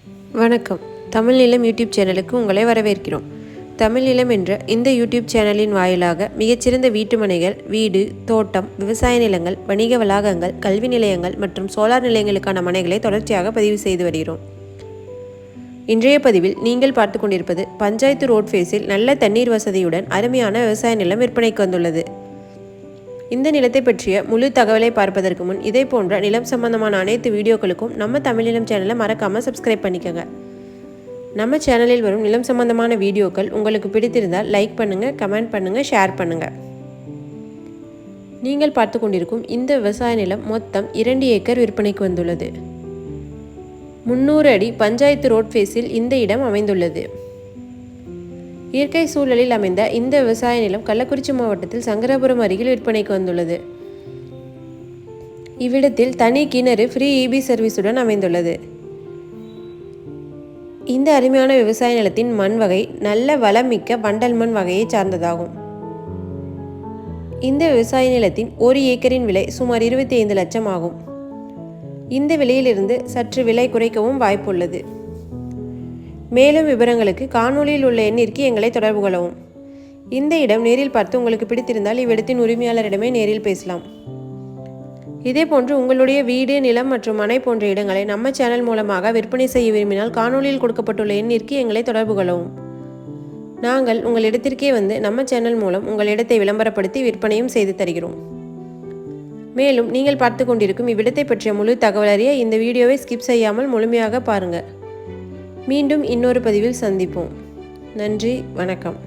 வணக்கம். தமிழ் நிலம் யூடியூப் சேனலுக்கு உங்களை வரவேற்கிறோம். தமிழ் நிலம் என்ற இந்த யூடியூப் சேனலின் வாயிலாக மிகச்சிறந்த வீட்டுமனைகள், வீடு, தோட்டம், விவசாய நிலங்கள், வணிக வளாகங்கள், கல்வி நிலையங்கள் மற்றும் சோலார் நிலையங்களுக்கான மனைகளை தொடர்ச்சியாக பதிவு செய்து வருகிறோம். இன்றைய பதிவில் நீங்கள் பார்த்து கொண்டிருப்பது பஞ்சாயத்து ரோட் ஃபேஸில் நல்ல தண்ணீர் வசதியுடன் அருமையான விவசாய நிலம் விற்பனைக்கு வந்துள்ளது. இந்த நிலத்தை பற்றிய முழு தகவலை பார்ப்பதற்கு முன் இதே போன்ற நிலம் சம்பந்தமான அனைத்து வீடியோக்களுக்கும் நம்ம தமிழ் நிலம் சேனலை மறக்காமல் சப்ஸ்கிரைப் பண்ணிக்கோங்க. நம்ம சேனலில் வரும் நிலம் சம்பந்தமான வீடியோக்கள் உங்களுக்கு பிடித்திருந்தால் லைக் பண்ணுங்கள், கமெண்ட் பண்ணுங்கள், ஷேர் பண்ணுங்கள். நீங்கள் பார்த்து கொண்டிருக்கும் இந்த விவசாய நிலம் மொத்தம் 2 ஏக்கர் விற்பனைக்கு வந்துள்ளது. 300 அடி பஞ்சாயத்து ரோட் ஃபேஸில் இந்த இடம் அமைந்துள்ளது. இயற்கை சூழலில் அமைந்த இந்த விவசாய நிலம் கள்ளக்குறிச்சி மாவட்டத்தில் சங்கராபுரம் அருகில் விற்பனைக்கு வந்துள்ளது. இவ்விடத்தில் தனி கிணறு, ஃப்ரீ EB சர்வீஸுடன் அமைந்துள்ளது. இந்த அருமையான விவசாய நிலத்தின் மண் வகை நல்ல வளமிக்க வண்டல் மண் வகையை சார்ந்ததாகும். இந்த விவசாய நிலத்தின் 1 ஏக்கரின் விலை சுமார் 25 லட்சம் ஆகும். இந்த விலையிலிருந்து சற்று விலை குறைக்கவும் வாய்ப்புள்ளது. மேலும் விவரங்களுக்கு காணொலியில் உள்ள எண்ணிற்கு எங்களை தொடர்பு கொள்ளவும். இந்த இடம் நேரில் பார்த்து உங்களுக்கு பிடித்திருந்தால் இவ்விடத்தின் உரிமையாளரிடமே நேரில் பேசலாம். இதேபோன்று உங்களுடைய வீடு, நிலம் மற்றும் மனை போன்ற இடங்களை நம்ம சேனல் மூலமாக விற்பனை செய்ய விரும்பினால் காணொலியில் கொடுக்கப்பட்டுள்ள எண்ணிற்கு எங்களை தொடர்பு கொள்ளவும். நாங்கள் உங்கள் இடத்திற்கே வந்து நம்ம சேனல் மூலம் உங்கள் இடத்தை விளம்பரப்படுத்தி விற்பனையும் செய்து தருகிறோம். மேலும் நீங்கள் பார்த்து கொண்டிருக்கும் இவ்விடத்தை பற்றிய முழு தகவல் அறிய இந்த வீடியோவை ஸ்கிப் செய்யாமல் முழுமையாக பாருங்கள். மீண்டும் இன்னொரு பதிவில் சந்திப்போம். நன்றி, வணக்கம்.